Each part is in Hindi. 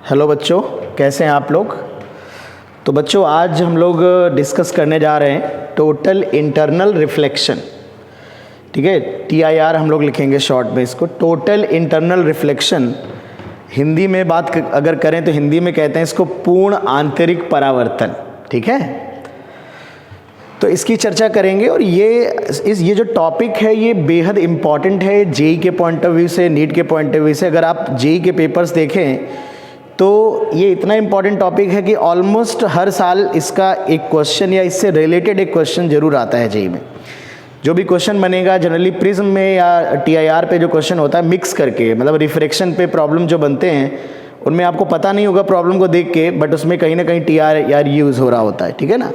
हेलो बच्चों, कैसे हैं आप लोग। तो बच्चों आज हम लोग डिस्कस करने जा रहे हैं टोटल इंटरनल रिफ्लेक्शन। ठीक है, TIR हम लोग लिखेंगे शॉर्ट में इसको, टोटल इंटरनल रिफ्लेक्शन। हिंदी में बात अगर करें तो हिंदी में कहते हैं इसको पूर्ण आंतरिक परावर्तन। ठीक है, तो इसकी चर्चा करेंगे। और ये जो टॉपिक है ये बेहद इम्पॉर्टेंट है जेई के पॉइंट ऑफ व्यू से, नीट के पॉइंट ऑफ व्यू से। अगर आप जेई के पेपर्स देखें तो ये इतना इम्पॉर्टेंट टॉपिक है कि ऑलमोस्ट हर साल इसका एक क्वेश्चन या इससे रिलेटेड एक क्वेश्चन जरूर आता है जेई में। जो भी क्वेश्चन बनेगा जनरली प्रिज्म में या TIR पे जो क्वेश्चन होता है मिक्स करके, मतलब रिफ्रैक्शन पे प्रॉब्लम जो बनते हैं उनमें आपको पता नहीं होगा प्रॉब्लम को देख के, बट उसमें कहीं ना कहीं TIR यूज़ हो रहा होता है। ठीक है ना,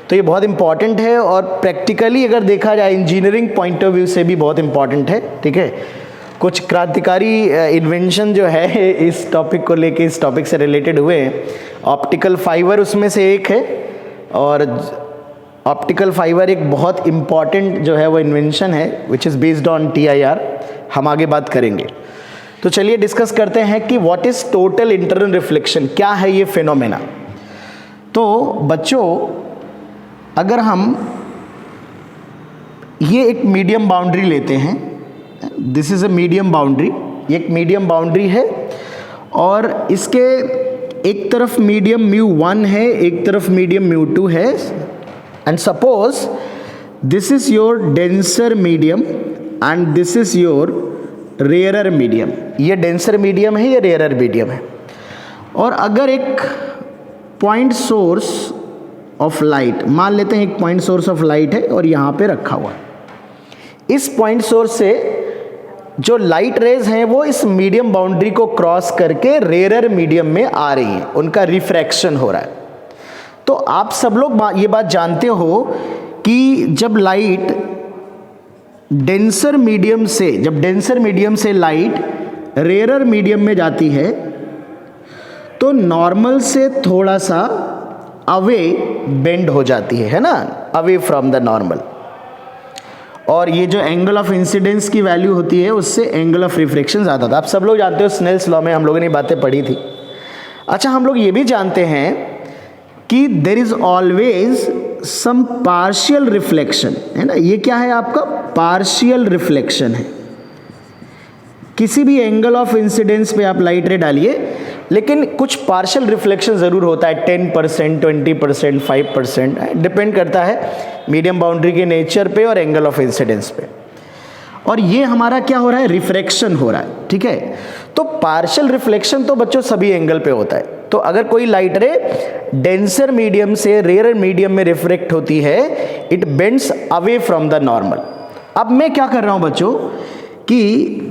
तो ये बहुत इंपॉर्टेंट है और प्रैक्टिकली अगर देखा जाए इंजीनियरिंग पॉइंट ऑफ व्यू से भी बहुत इंपॉर्टेंट है। ठीक है, कुछ क्रांतिकारी इन्वेंशन जो है इस टॉपिक को लेके, इस टॉपिक से रिलेटेड हुए। ऑप्टिकल फाइबर उसमें से एक है, और ऑप्टिकल फाइबर एक बहुत इम्पॉर्टेंट जो है वो इन्वेंशन है which is based on TIR। हम आगे बात करेंगे। तो चलिए डिस्कस करते हैं कि what is total internal reflection, क्या है ये फिनोमेना। तो बच्चों अगर हम ये एक मीडियम बाउंड्री लेते हैं, this is a medium boundary, ये एक मीडियम बाउंड्री है और इसके एक तरफ मीडियम μ1 है, एक तरफ मीडियम μ2 है। And suppose this is your denser medium and this is your rarer medium. ये डेंसर मीडियम है, ये रेयरर मीडियम है। और अगर एक पॉइंट सोर्स ऑफ लाइट, मान लेते हैं एक पॉइंट सोर्स ऑफ लाइट है और यहाँ पे रखा हुआ है, इस पॉइंट सोर्स से जो लाइट रेज हैं वो इस मीडियम बाउंड्री को क्रॉस करके रेयरर मीडियम में आ रही हैं, उनका रिफ्रैक्शन हो रहा है। तो आप सब लोग ये बात जानते हो कि जब लाइट डेंसर मीडियम से, जब डेंसर मीडियम से लाइट रेयरर मीडियम में जाती है तो नॉर्मल से थोड़ा सा अवे बेंड हो जाती है ना, अवे फ्रॉम द नॉर्मल। और ये जो एंगल ऑफ इंसिडेंस की वैल्यू होती है उससे एंगल ऑफ रिफ्रैक्शन ज़्यादा था। आप सब लोग जानते हो, स्नेल्स लॉ में हम लोगों ने बातें पढ़ी थी। अच्छा, हम लोग ये भी जानते हैं कि there is always some partial reflection, है ना। ये क्या है आपका पार्शियल रिफ्लेक्शन है। किसी भी एंगल ऑफ इंसिडेंस पे आप लाइट रे डालिए, लेकिन कुछ पार्शियल रिफ्लेक्शन ज़रूर होता है, 10%, 20%, 5%, डिपेंड करता है मीडियम बाउंड्री के नेचर पे और एंगल ऑफ इंसिडेंस पे। और ये हमारा क्या हो रहा है, रिफ्रैक्शन हो रहा है। ठीक है, तो पार्शियल रिफ्लेक्शन तो बच्चों सभी एंगल पे होता है। तो अगर कोई लाइट रे डेंसर मीडियम से रेयरर मीडियम में रिफ्लेक्ट होती है, it bends away from the normal. अब मैं क्या कर रहा हूं बच्चों कि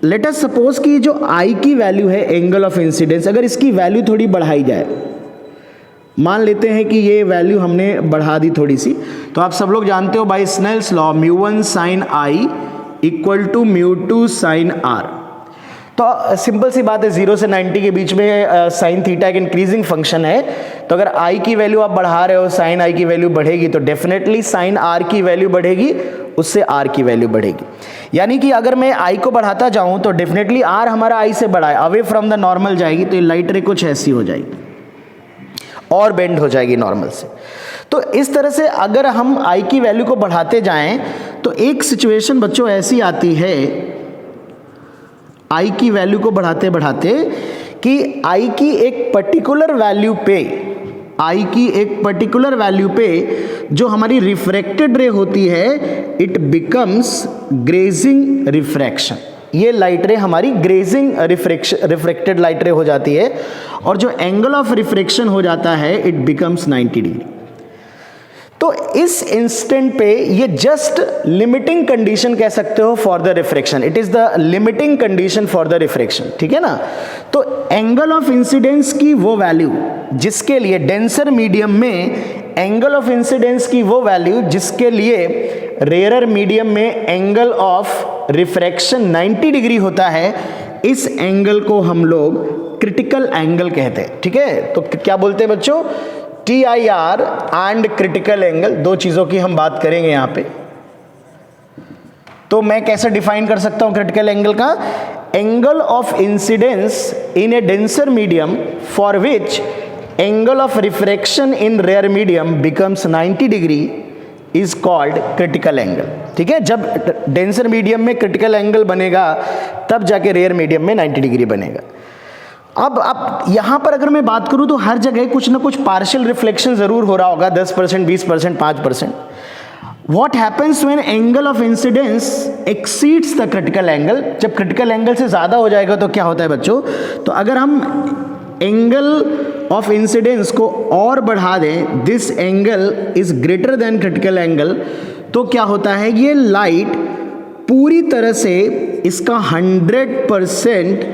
लेट अस सपोज कि जो I की वैल्यू है एंगल ऑफ इंसिडेंस, अगर इसकी वैल्यू थोड़ी बढ़ाई जाए, मान लेते हैं कि ये वैल्यू हमने बढ़ा दी थोड़ी सी, तो आप सब लोग जानते हो by Snell's law μ1 sin I equal to μ2 sin R। तो सिंपल सी बात है, 0 से 90 के बीच में साइन थीटा एक इंक्रीजिंग फंक्शन है। तो अगर I की वैल्यू आप बढ़ा रहे हो, साइन I की वैल्यू बढ़ेगी तो डेफिनेटली साइन R की वैल्यू बढ़ेगी, उससे R की वैल्यू बढ़ेगी। यानी कि अगर मैं I को बढ़ाता जाऊं तो डेफिनेटली R हमारा I से बड़ा है, अवे फ्रॉम द नॉर्मल जाएगी, तो ये लाइट रे कुछ ऐसी हो जाएगी और बेंड हो जाएगी नॉर्मल से। तो इस तरह से अगर हम I की वैल्यू को बढ़ाते जाएं तो एक सिचुएशन बच्चों ऐसी आती है I की वैल्यू को बढ़ाते बढ़ाते कि I की एक पर्टिकुलर वैल्यू पे, I की एक पर्टिकुलर वैल्यू पे जो हमारी रिफ्रैक्टेड रे होती है, इट बिकम्स ग्रेजिंग रिफ्रैक्शन। ये लाइट रे हमारी ग्रेजिंग रिफ्रैक्टेड लाइट रे हो जाती है और जो एंगल ऑफ रिफ्रैक्शन हो जाता है इट बिकम्स 90 डिग्री। तो इस इंस्टेंट पे ये जस्ट लिमिटिंग कंडीशन कह सकते हो for the refraction, it is the limiting condition for the refraction. ठीक है ना, तो एंगल ऑफ इंसिडेंस की वो वैल्यू जिसके लिए डेंसर मीडियम में एंगल ऑफ इंसिडेंस की वो वैल्यू जिसके लिए रेयरर मीडियम में एंगल ऑफ रिफ्रैक्शन 90 डिग्री होता है, इस एंगल को हम लोग क्रिटिकल एंगल कहते हैं। ठीक है, तो क्या बोलते हैं बच्चों, TIR एंड क्रिटिकल एंगल, दो चीजों की हम बात करेंगे यहां पे। तो तो मैं कैसे डिफाइन कर सकता हूं क्रिटिकल एंगल का? Angle of incidence in a denser medium for which angle of refraction in rare medium becomes 90 degree is called critical angle. ठीक है, जब डेंसर मीडियम में क्रिटिकल एंगल बनेगा तब जाके रेयर मीडियम में 90 डिग्री बनेगा। अब यहां पर अगर मैं बात करूं तो हर जगह कुछ ना कुछ पार्शियल रिफ्लेक्शन जरूर हो रहा होगा, 10%, 20%, 5%। What happens when angle of incidence exceeds the critical angle? जब क्रिटिकल एंगल से ज़्यादा हो जाएगा तो क्या होता है बच्चों? तो अगर हम एंगल ऑफ इंसिडेंस को और बढ़ा दें, this angle is greater than critical angle, तो क्या होता है? ये लाइट पूरी तरह से इसका 100%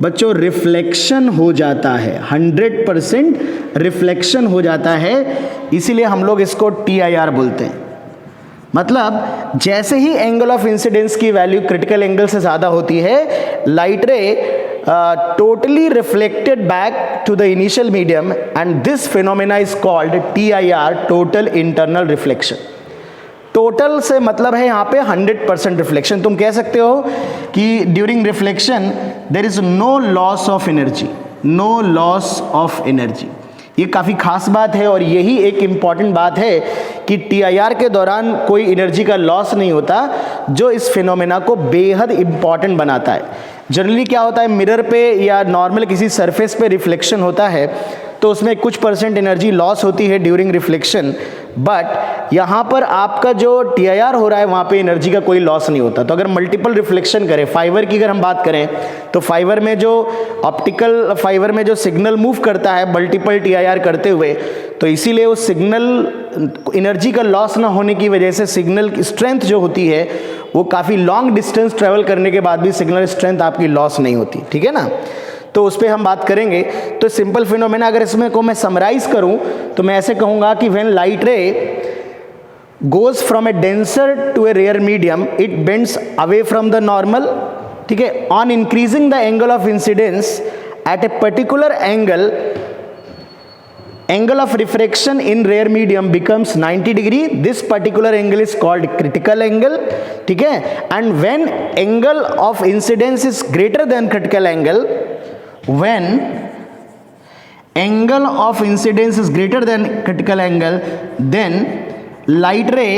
बच्चों रिफ्लेक्शन हो जाता है, 100% रिफ्लेक्शन हो जाता है, इसीलिए हम लोग इसको TIR बोलते हैं। मतलब जैसे ही एंगल ऑफ इंसिडेंस की वैल्यू क्रिटिकल एंगल से ज़्यादा होती है, लाइट रे totally reflected back to the initial medium and this phenomena is called TIR, total internal reflection। Total से मतलब है यहाँ पे 100% रिफ्लेक्शन। तुम कह सकते हो कि during reflection there is no loss of energy, no loss of energy. ये काफ़ी खास बात है और यही एक इम्पॉर्टेंट बात है कि TIR के दौरान कोई एनर्जी का लॉस नहीं होता, जो इस फिनोमेना को बेहद इम्पॉर्टेंट बनाता है। जनरली क्या होता है, मिरर पे या नॉर्मल किसी सरफेस पे रिफ्लेक्शन होता है तो उसमें कुछ % एनर्जी लॉस होती है ड्यूरिंग रिफ्लेक्शन, बट यहाँ पर आपका जो TIR हो रहा है वहाँ पे एनर्जी का कोई लॉस नहीं होता। तो अगर मल्टीपल रिफ्लेक्शन करें, फाइबर की अगर हम बात करें तो फाइबर में जो ऑप्टिकल फाइबर में जो सिग्नल मूव करता है मल्टीपल TIR करते हुए, तो इसीलिए उस सिग्नल एनर्जी का लॉस ना होने की वजह से सिग्नल की स्ट्रेंथ जो होती है वो काफ़ी लॉन्ग डिस्टेंस ट्रेवल करने के बाद भी सिग्नल स्ट्रेंथ आपकी लॉस नहीं होती। ठीक है ना, तो उस पर हम बात करेंगे। तो सिंपल फिनोमेना अगर इसमें को मैं समराइज करूं तो मैं ऐसे कहूंगा कि when light ray goes from a denser to a rare medium it bends away from the normal. ठीक है, on increasing the angle of incidence at a particular angle, angle of refraction in rare medium becomes 90 degree. This particular angle is called critical angle. ठीक है, and when angle of incidence is greater than critical angle, when angle of incidence is greater than critical angle, then light ray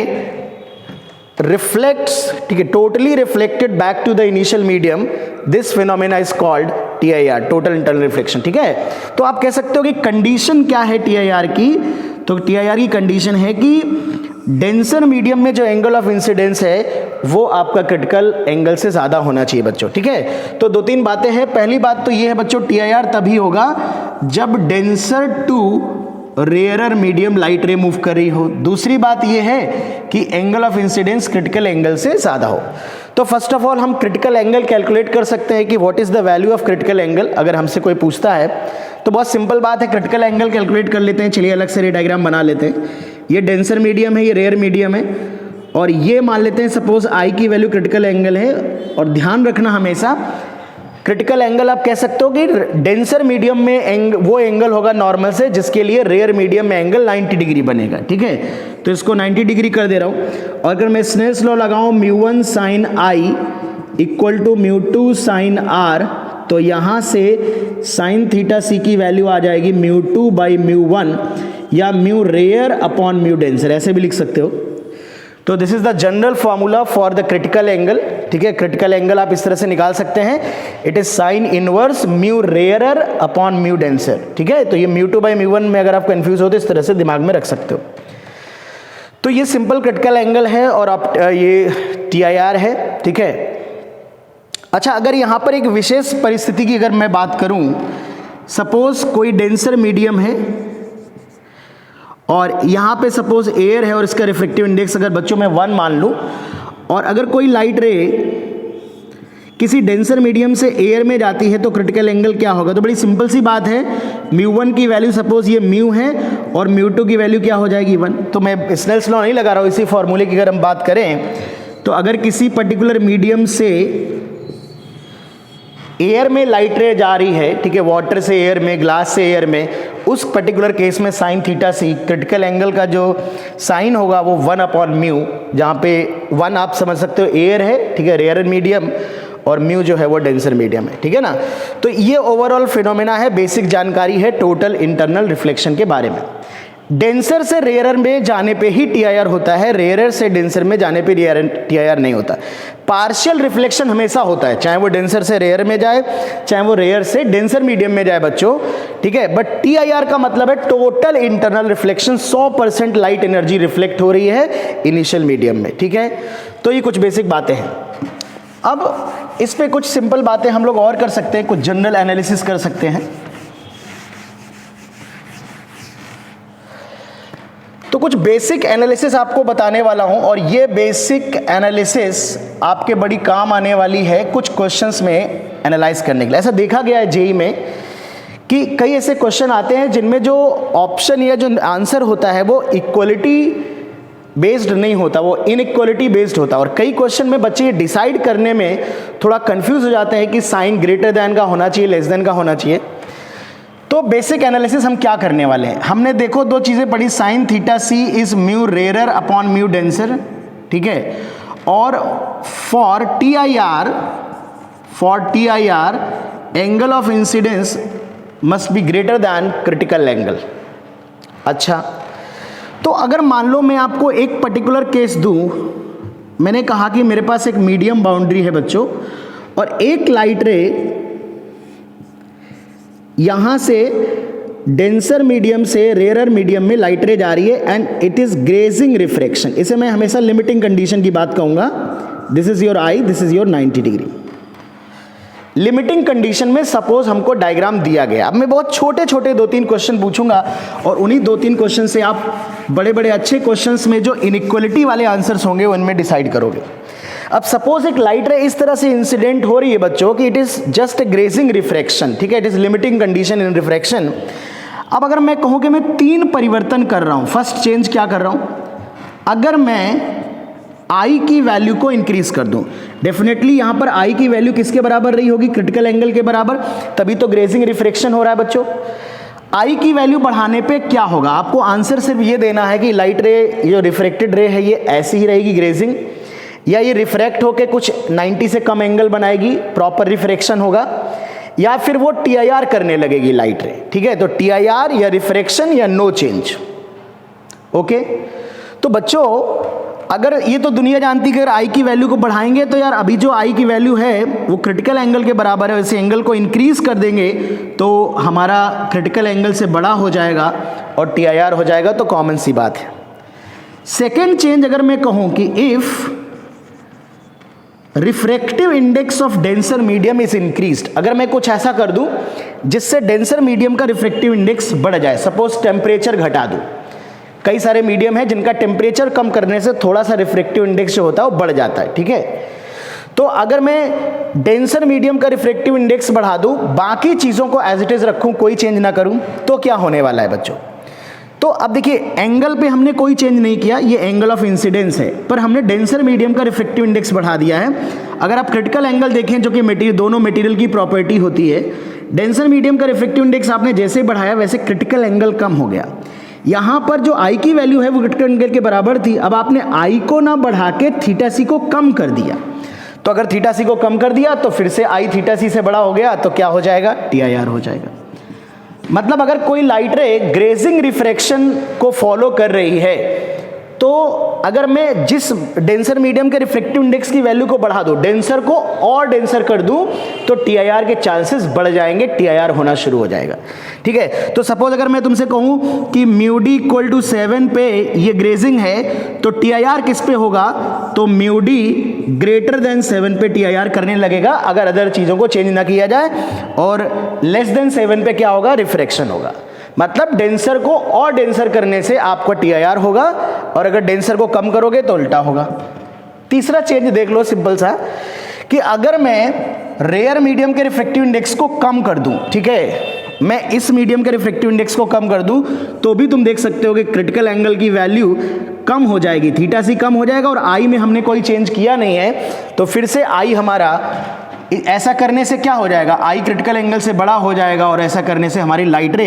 reflects, ठीक है, totally reflected back to the initial medium. This phenomena is called TIR, total internal reflection। ठीक है, तो आप कह सकते हो कि कंडीशन क्या है TIR की? तो TIR की कंडीशन है कि डेंसर मीडियम में जो एंगल ऑफ इंसिडेंस है वो आपका क्रिटिकल एंगल से ज़्यादा होना चाहिए बच्चों। ठीक है, तो 2-3 बातें हैं। पहली बात तो ये है बच्चों, TIR तभी होगा जब denser to rarer medium light ray move कर रही हो। दूसरी बात यह है कि angle of incidence critical angle से ज़्यादा हो। तो फर्स्ट ऑफ ऑल हम क्रिटिकल एंगल कैलकुलेट कर सकते हैं कि what is the value of critical angle. अगर हमसे कोई पूछता है तो बहुत सिंपल बात है, क्रिटिकल एंगल कैलकुलेट कर लेते हैं। चलिए अलग से रे डायग्राम बना लेते हैं। ये डेंसर मीडियम है, ये रेयर मीडियम है, और ये मान लेते हैं सपोज I की वैल्यू क्रिटिकल एंगल है। और ध्यान रखना हमेशा क्रिटिकल एंगल आप कह सकते हो कि डेंसर मीडियम में वो एंगल होगा नॉर्मल से जिसके लिए रेयर मीडियम में एंगल 90 डिग्री बनेगा। ठीक है, तो इसको 90 डिग्री कर दे रहा हूँ। और अगर मैं स्नेल्स लॉ लगाऊं μ1 sin I equal to μ2 sin R, तो यहाँ से साइन थीटा सी की वैल्यू आ जाएगी μ2 बाई μ1 या mu rare upon mu denser, ऐसे भी लिख सकते हो। तो this is the general formula for the critical angle. ठीक है, क्रिटिकल एंगल आप इस तरह से निकाल सकते हैं, it is sine inverse mu rarer upon mu denser. ठीक है, तो ये μ2 बाई μ1 में अगर आप कंफ्यूज हो तो इस तरह से दिमाग में रख सकते हो। तो ये सिंपल क्रिटिकल एंगल है और आप ये TIR है। ठीक है, अच्छा अगर यहाँ पर एक विशेष परिस्थिति की अगर मैं बात करूँ, सपोज कोई डेंसर मीडियम है और यहाँ पे सपोज एयर है और इसका रिफ्रेक्टिव इंडेक्स अगर बच्चों मैं 1 मान लूँ, और अगर कोई लाइट रे किसी डेंसर मीडियम से एयर में जाती है तो क्रिटिकल एंगल क्या होगा? तो बड़ी सिंपल सी बात है, μ1 की वैल्यू सपोज ये म्यू है और μ2 की वैल्यू क्या हो जाएगी 1। तो मैं स्नेल्स लॉ नहीं लगा रहा हूँ, इसी फॉर्मूले की अगर हम बात करें तो अगर किसी पर्टिकुलर मीडियम से एयर में लाइट रे जा रही है, ठीक है, वाटर से एयर में, ग्लास से एयर में, उस पर्टिकुलर केस में साइन थीटा सी, क्रिटिकल एंगल का जो साइन होगा वो 1/μ, जहाँ पे 1 आप समझ सकते हो एयर है, ठीक है, रेयर मीडियम, और म्यू जो है वो डेंसर मीडियम है, ठीक है ना। तो ये ओवरऑल फिनोमेना है, बेसिक जानकारी है टोटल इंटरनल रिफ्लेक्शन के बारे में। डेंसर से रेयरर में जाने पे ही टीआईआर होता है, रेयरर से डेंसर में जाने पे टीआईआर नहीं होता। पार्शियल रिफ्लेक्शन हमेशा होता है, चाहे वो डेंसर से रेयर में जाए, चाहे वो रेयर से डेंसर मीडियम में जाए बच्चों, ठीक है। बट टीआईआर का मतलब है total internal reflection, 100% light energy reflect हो रही है इनिशियल मीडियम में, ठीक है। तो ये कुछ बेसिक बातें हैं। अब इस पे कुछ सिंपल बातें हम लोग और कर सकते हैं, कुछ जनरल एनालिसिस कर सकते हैं। तो कुछ बेसिक एनालिसिस आपको बताने वाला हूं, और ये बेसिक एनालिसिस आपके बड़ी काम आने वाली है कुछ क्वेश्चंस में एनालाइज करने के लिए। ऐसा देखा गया है जेईई में कि कई ऐसे क्वेश्चन आते हैं जिनमें जो ऑप्शन या जो आंसर होता है वो इक्वलिटी बेस्ड नहीं होता, वो इनइक्वलिटी बेस्ड होता है। और कई क्वेश्चन में बच्चे ये डिसाइड करने में थोड़ा कंफ्यूज हो जाते हैं कि साइन ग्रेटर देन का होना चाहिए, लेस देन का होना चाहिए। तो बेसिक एनालिसिस हम क्या करने वाले हैं, हमने देखो दो चीज़ें पढ़ी, sine theta C is mu rarer upon mu denser, ठीक है, और for T I R angle of incidence must be greater than critical angle. अच्छा, तो अगर मान लो मैं आपको एक पर्टिकुलर केस दूं, मैंने कहा कि मेरे पास एक मीडियम बाउंड्री है बच्चों, और एक लाइट रे यहां से डेंसर मीडियम से रेयरर मीडियम में लाइट रे जा रही है and it is grazing refraction. इसे मैं हमेशा लिमिटिंग कंडीशन की बात कहूंगा। This is your I, this is your 90 degree. Limiting condition में सपोज हमको डायग्राम दिया गया, अब मैं बहुत छोटे छोटे 2-3 क्वेश्चन पूछूंगा, और उन्हीं 2-3 क्वेश्चन से आप बड़े बड़े अच्छे क्वेश्चंस में जो इनइक्वलिटी वाले आंसर्स होंगे उनमें डिसाइड करोगे। अब सपोज एक लाइट रे इस तरह से इंसिडेंट हो रही है बच्चों कि it is just a grazing refraction, ठीक है, it is limiting condition in refraction. अब अगर मैं कहूं कि मैं 3 परिवर्तन कर रहा हूं, फर्स्ट चेंज क्या कर रहा हूं, अगर मैं आई की वैल्यू को इंक्रीज कर दूं, डेफिनेटली यहां पर आई की वैल्यू किसके बराबर रही होगी, क्रिटिकल एंगल के बराबर, तभी तो ग्रेजिंग रिफ्रैक्शन हो रहा है बच्चों। आई की वैल्यू बढ़ाने पे क्या होगा, आपको आंसर सिर्फ ये देना है कि लाइट रे, जो रिफ्रैक्टेड रे है, ये ऐसी ही रहेगी ग्रेजिंग, या ये रिफ्रैक्ट होके कुछ 90 से कम एंगल बनाएगी, प्रॉपर रिफ्रैक्शन होगा, या फिर वो टीआईआर करने लगेगी लाइट रे, ठीक है। तो टीआईआर या रिफ्रैक्शन या नो चेंज, ओके। तो बच्चों अगर ये तो दुनिया जानती है कि अगर आई की वैल्यू को बढ़ाएंगे तो यार अभी जो आई की वैल्यू है वो क्रिटिकल एंगल के बराबर है, वैसे एंगल को इंक्रीज कर देंगे तो हमारा क्रिटिकल एंगल से बड़ा हो जाएगा और टीआईआर हो जाएगा, तो कॉमन सी बात है। सेकेंड चेंज अगर मैं कहूं कि if refractive index of denser medium is increased, अगर मैं कुछ ऐसा कर दूं जिससे डेंसर मीडियम का रिफ्रैक्टिव इंडेक्स बढ़ जाए, सपोज टेम्परेचर घटा दूं, कई सारे मीडियम है जिनका टेम्परेचर कम करने से थोड़ा सा रिफ्रैक्टिव इंडेक्स जो होता है वो बढ़ जाता है, ठीक है। तो अगर मैं डेंसर मीडियम का रिफ्रैक्टिव इंडेक्स बढ़ा दूं, बाकी चीजों को एज इट इज रखूं, कोई चेंज ना करूं, तो क्या होने वाला है बच्चों। तो अब देखिए एंगल पे हमने कोई चेंज नहीं किया, ये एंगल ऑफ इंसिडेंस है, पर हमने डेंसर मीडियम का रिफ्रैक्टिव इंडेक्स बढ़ा दिया है। अगर आप क्रिटिकल एंगल देखें, जो कि दोनों मटेरियल की प्रॉपर्टी होती है, डेंसर मीडियम का रिफ्रैक्टिव इंडेक्स आपने जैसे बढ़ाया वैसे क्रिटिकल एंगल कम हो गया। यहां पर जो आई की वैल्यू है वो क्रिटिकल एंगल के बराबर थी, अब आपने आई को ना बढ़ा के थीटा सी को कम कर दिया। तो अगर थीटा सी को कम कर दिया तो फिर से आई थीटा सी से बड़ा हो गया, तो क्या हो जाएगा, टीआईआर हो जाएगा। मतलब अगर कोई लाइट रे ग्रेजिंग रिफ्रैक्शन को फॉलो कर रही है, तो अगर मैं जिस डेंसर मीडियम के रिफ्रैक्टिव इंडेक्स की वैल्यू को बढ़ा दूं, डेंसर को और डेंसर कर दूं, तो टीआईआर के चांसेस बढ़ जाएंगे, टीआईआर होना शुरू हो जाएगा, ठीक है। तो सपोज अगर मैं तुमसे कहूं कि म्यू डी इक्वल टू 7 पे ये ग्रेजिंग है, तो टीआईआर किस पे होगा, तो म्यू डी ग्रेटर देन 7 पे टीआईआर करने लगेगा अगर अदर चीजों को चेंज ना किया जाए, और लेस देन 7 पे क्या होगा, रिफ्रैक्शन होगा। मतलब डेंसर को और डेंसर करने से आपको टीआईआर होगा, और अगर डेंसर को कम करोगे तो उल्टा होगा। तीसरा चेंज देख लो सिंपल सा, कि अगर मैं रेयर मीडियम के रिफ्रैक्टिव इंडेक्स को कम कर दूं, ठीक है, मैं इस मीडियम के रिफ्रैक्टिव इंडेक्स को कम कर दूं, तो भी तुम देख सकते हो कि क्रिटिकल एंगल की वैल्यू कम हो जाएगी, थीटा सी कम हो जाएगा, और आई में हमने कोई चेंज किया नहीं है, तो फिर से आई हमारा ऐसा करने से क्या हो जाएगा, आई क्रिटिकल एंगल से बड़ा हो जाएगा और ऐसा करने से हमारी लाइट रे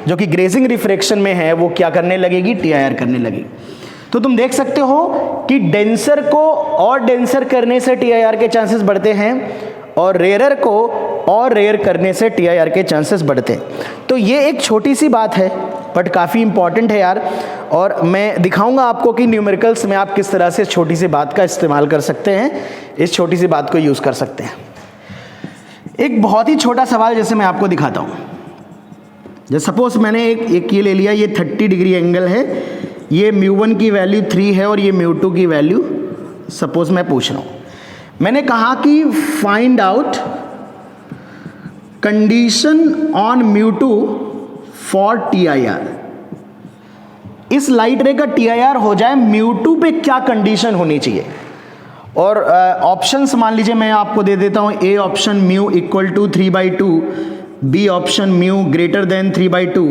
जो कि ग्रेजिंग रिफ्रैक्शन में है वो क्या करने लगेगी, TIR करने लगेगी। तो तुम देख सकते हो कि डेंसर को और डेंसर करने से TIR के चांसेस बढ़ते हैं और रेयरर को और रेयर करने से TIR के चांसेस बढ़ते हैं। तो ये एक छोटी सी बात है बट काफ़ी इंपॉर्टेंट है यार, और मैं दिखाऊंगा आपको कि न्यूमेरिकल्स में आप किस तरह से छोटी सी बात का इस्तेमाल कर सकते हैं, इस छोटी सी बात को यूज़ कर सकते हैं। एक बहुत ही छोटा सवाल जैसे मैं आपको दिखाता हूँ, जैसे सपोज मैंने एक ये ले लिया, ये 30 डिग्री एंगल है, ये μ1 की वैल्यू 3 है और ये μ2 की वैल्यू सपोज मैं पूछ रहा हूँ। मैंने कहा कि find out condition on μ2 for TIR। इस लाइट रे का TIR हो जाए μ2 पे क्या कंडीशन होनी चाहिए, और ऑप्शंस मान लीजिए मैं आपको दे देता हूं। A option μ equal to 3/2, B option μ greater than 3/2,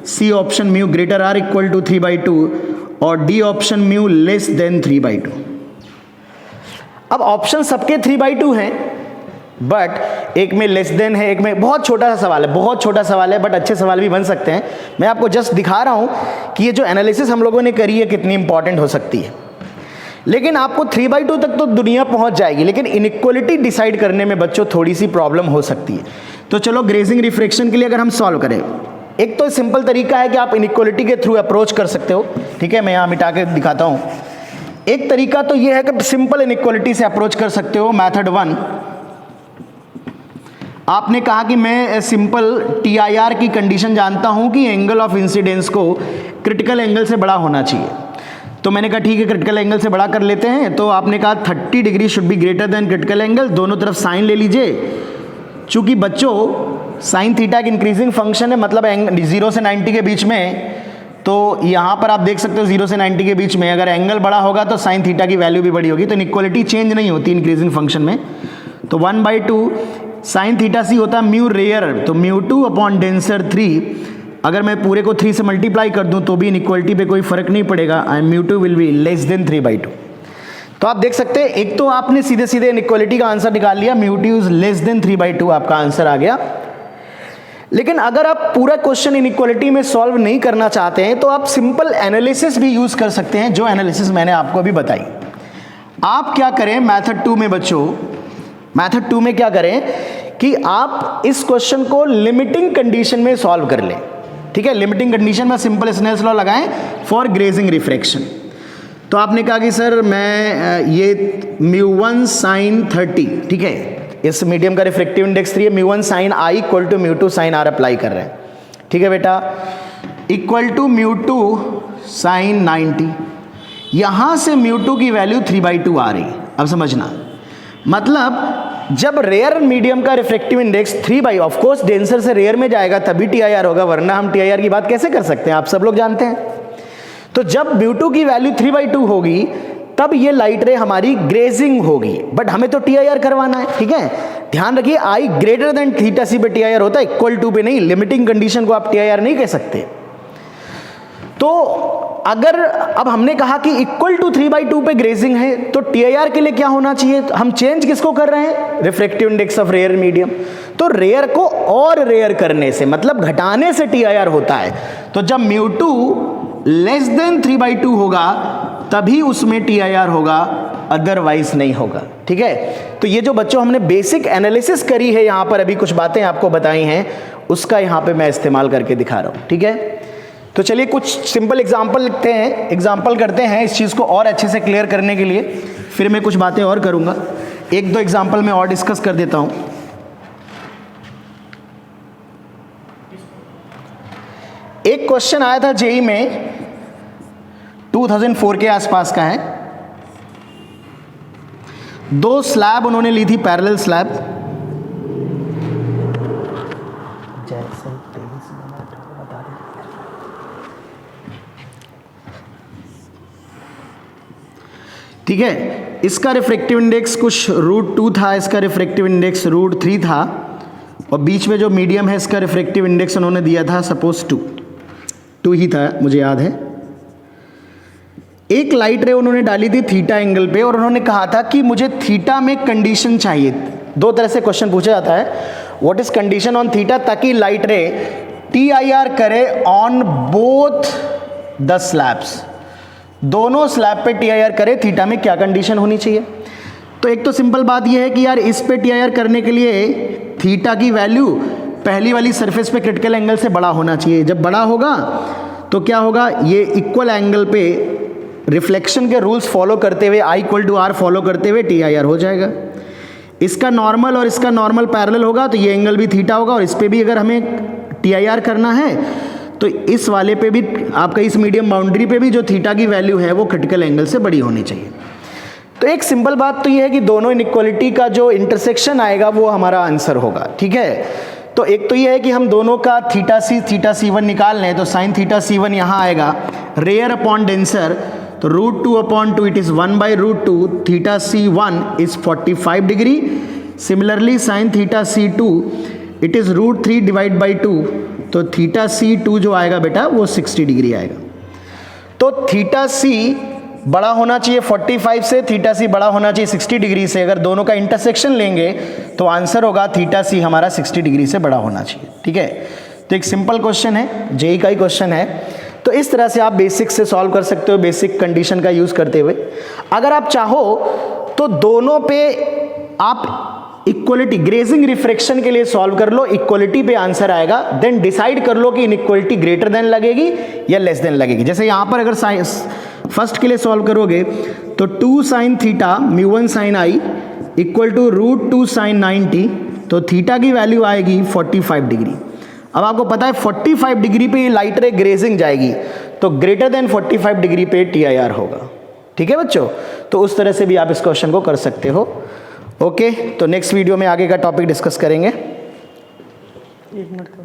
C option μ greater or equal to 3/2 और D ऑप्शन μ लेस देन 3/2। अब ऑप्शन सबके 3/2 हैं बट एक में लेस देन है, एक में बहुत छोटा सा सवाल है, बहुत छोटा सवाल है बट अच्छे सवाल भी बन सकते हैं। मैं आपको जस्ट दिखा रहा हूं कि ये जो एनालिसिस हम लोगों ने करी है कितनी इंपॉर्टेंट हो सकती है। लेकिन आपको 3/2 तक तो दुनिया पहुंच जाएगी, लेकिन इनइक्वलिटी डिसाइड करने में बच्चों थोड़ी सी प्रॉब्लम हो सकती है। तो चलो ग्रेजिंग रिफ्रैक्शन के लिए अगर हम सॉल्व करें, एक तो सिंपल तरीका है कि आप इनइक्वलिटी के थ्रू अप्रोच कर सकते हो, ठीक है। मैं यहाँ मिटा के दिखाता हूँ। एक तरीका तो ये है कि सिंपल इनइक्वलिटी से अप्रोच कर सकते हो। मेथड 1, आपने कहा कि मैं सिंपल TIR की कंडीशन जानता हूं कि एंगल ऑफ इंसिडेंस को क्रिटिकल एंगल से बड़ा होना चाहिए। तो मैंने कहा ठीक है, क्रिटिकल एंगल से बड़ा कर लेते हैं। तो आपने कहा 30 degree should be greater than critical angle, दोनों तरफ साइन ले लीजिए। चूंकि बच्चों साइन थीटा एक इंक्रीजिंग फंक्शन है, मतलब 0 से 90 के बीच में, तो यहाँ पर आप देख सकते हो 0 से 90 के बीच में अगर एंगल बड़ा होगा तो साइन थीटा की वैल्यू भी बड़ी होगी, तो इनइक्वलिटी चेंज नहीं होती इंक्रीजिंग फंक्शन में। तो 1/2 साइन थीटा सी होता है म्यू रेयर, तो μ2 अपॉन डेंसर 3। अगर मैं पूरे को 3 से मल्टीप्लाई कर दूं तो भी इनइक्वलिटी पे कोई फर्क नहीं पड़ेगा, and μ2 will be less than 3/2। तो आप देख सकते हैं एक तो आपने सीधे सीधे इनइक्वलिटी का आंसर निकाल लिया, μ2 इज लेस देन 3/2 आपका आंसर आ गया। लेकिन अगर आप पूरा क्वेश्चन इनइक्वलिटी में सॉल्व नहीं करना चाहते हैं तो आप सिंपल एनालिसिस भी यूज कर सकते हैं, जो एनालिसिस मैंने आपको अभी बताई। आप क्या करें मेथड 2 में बच्चों, मेथड 2 में क्या करें कि आप इस क्वेश्चन को लिमिटिंग कंडीशन में सॉल्व कर लें, ठीक है। लिमिटिंग कंडीशन में सिंपल स्नेल्स लॉ लगाएं फॉर ग्रेजिंग रिफ्रैक्शन। तो आपने कहा कि सर मैं ये μ1 sin 30, ठीक है, इस मीडियम का रिफ्रैक्टिव इंडेक्स 3 है, μ1 sin I equal to μ2 sin R apply कर रहे हैं, ठीक है बेटा, इक्वल टू μ2 sin 90। यहां से μ2 की वैल्यू 3/2 आ रही। अब समझना, मतलब जब रेयर मीडियम का refractive index 3/, of course denser से रेयर में जाएगा तभी TIR होगा, वरना हम TIR की बात कैसे कर सकते हैं, आप सब लोग जानते हैं। तो जब μ2 की वैल्यू 3/2 होगी तब ये लाइट रे हमारी ग्रेजिंग होगी, बट हमें तो TIR करवाना है, ठीक है। ध्यान रखिए I ग्रेटर देन थीटा सी पे TIR होता है, इक्वल टू पे नहीं। लिमिटिंग कंडीशन को आप TIR नहीं कह सकते। तो अगर अब हमने कहा कि इक्वल टू 3/2 पे ग्रेजिंग है तो TIR के लिए क्या होना चाहिए, हम चेंज किसको कर रहे हैं, refractive index of rare medium. तो रेयर को और रेयर करने से, मतलब घटाने से TIR होता है। तो जब μ2 लेस देन 3/2 होगा तभी उसमें TIR होगा, अदरवाइज नहीं होगा, ठीक है। तो ये जो बच्चों हमने बेसिक एनालिसिस करी है, यहां पर अभी कुछ बातें आपको बताई हैं, उसका यहां पे मैं इस्तेमाल करके दिखा रहा हूं, ठीक है। तो चलिए कुछ सिंपल एग्जाम्पल लिखते हैं, एग्जाम्पल करते हैं इस चीज़ को और अच्छे से क्लियर करने के लिए, फिर मैं कुछ बातें और करूंगा। 1-2 एग्जाम्पल मैं और डिस्कस कर देता हूं। एक क्वेश्चन आया था जेई में, 2004 के आसपास का है। 2 स्लैब उन्होंने ली थी, पैरेलल स्लैब। ठीक है, इसका रिफ्रैक्टिव इंडेक्स कुछ √2 था, इसका रिफ्रैक्टिव इंडेक्स √3 था, और बीच में जो मीडियम है इसका रिफ्रैक्टिव इंडेक्स उन्होंने दिया था सपोज 2 ही था, मुझे याद है। एक लाइट रे उन्होंने डाली थी थीटा एंगल पे, और उन्होंने कहा था कि मुझे थीटा में कंडीशन चाहिए, दो तरह से क्वेश्चन पूछा जाता है, what is condition on theta, ताकि लाइट रे TIR करे ऑन बोथ द स्लैब्स, दोनों स्लैब पे TIR करे, थीटा में क्या कंडीशन होनी चाहिए। तो एक तो सिंपल बात यह है कि यार इस पे TIR करने के लिए थीटा की वैल्यू पहली वाली सरफेस पे क्रिटिकल एंगल से बड़ा होना चाहिए। जब बड़ा होगा तो क्या होगा, ये इक्वल एंगल पे रिफ्लेक्शन के रूल्स फॉलो करते हुए I=R फॉलो करते हुए TIR हो जाएगा। इसका नॉर्मल और इसका नॉर्मल पैरेलल होगा तो ये एंगल भी थीटा होगा, और इस पे भी अगर हमें TIR करना है तो इस वाले पे भी आपका इस मीडियम बाउंड्री पे भी जो थीटा की वैल्यू है वो क्रिटिकल एंगल से बड़ी होनी चाहिए। तो एक सिंपल बात तो ये है कि दोनों इनइक्वालिटी का जो इंटरसेक्शन आएगा वो हमारा आंसर होगा, ठीक है। तो एक तो ये है कि हम दोनों का थीटा C1 निकाल लें, तो साइन थीटा C1 यहाँ आएगा, रेयर अपॉन डेंसर, तो √2/2 it is 1/√2, theta C1 is 45 degree. Similarly sine theta C2 it is √3/2, तो थीटा C2 जो आएगा बेटा वो 60 डिग्री आएगा। तो थीटा C बड़ा होना चाहिए 45 से, थीटा C बड़ा होना चाहिए 60 डिग्री से। अगर दोनों का इंटरसेक्शन लेंगे तो आंसर होगा थीटा C हमारा 60 डिग्री से बड़ा होना चाहिए, ठीक है। तो एक सिंपल क्वेश्चन है, जेई का ही क्वेश्चन है। तो इस तरह से आप बेसिक से सॉल्व कर सकते हो, बेसिक कंडीशन का यूज़ करते हुए। अगर आप चाहो तो दोनों पे आप इक्वलिटी, ग्रेजिंग रिफ्रैक्शन के लिए सॉल्व कर लो, इक्वलिटी पे आंसर आएगा, देन डिसाइड कर लो कि इनइक्वलिटी ग्रेटर देन लगेगी या लेस देन लगेगी। जैसे यहाँ पर अगर फर्स्ट के लिए सॉल्व करोगे तो 2 sin theta μ1 sin I equal to √2 sin 90, तो थीटा की वैल्यू आएगी 45 डिग्री। अब आपको पता है 45 डिग्री पे ये लाइट रे ग्रेजिंग जाएगी, तो ग्रेटर देन 45 डिग्री पे TIR होगा, ठीक है बच्चों। तो उस तरह से भी आप इस क्वेश्चन को कर सकते हो। ओके, तो नेक्स्ट वीडियो में आगे का टॉपिक डिस्कस करेंगे। 1 मिनट का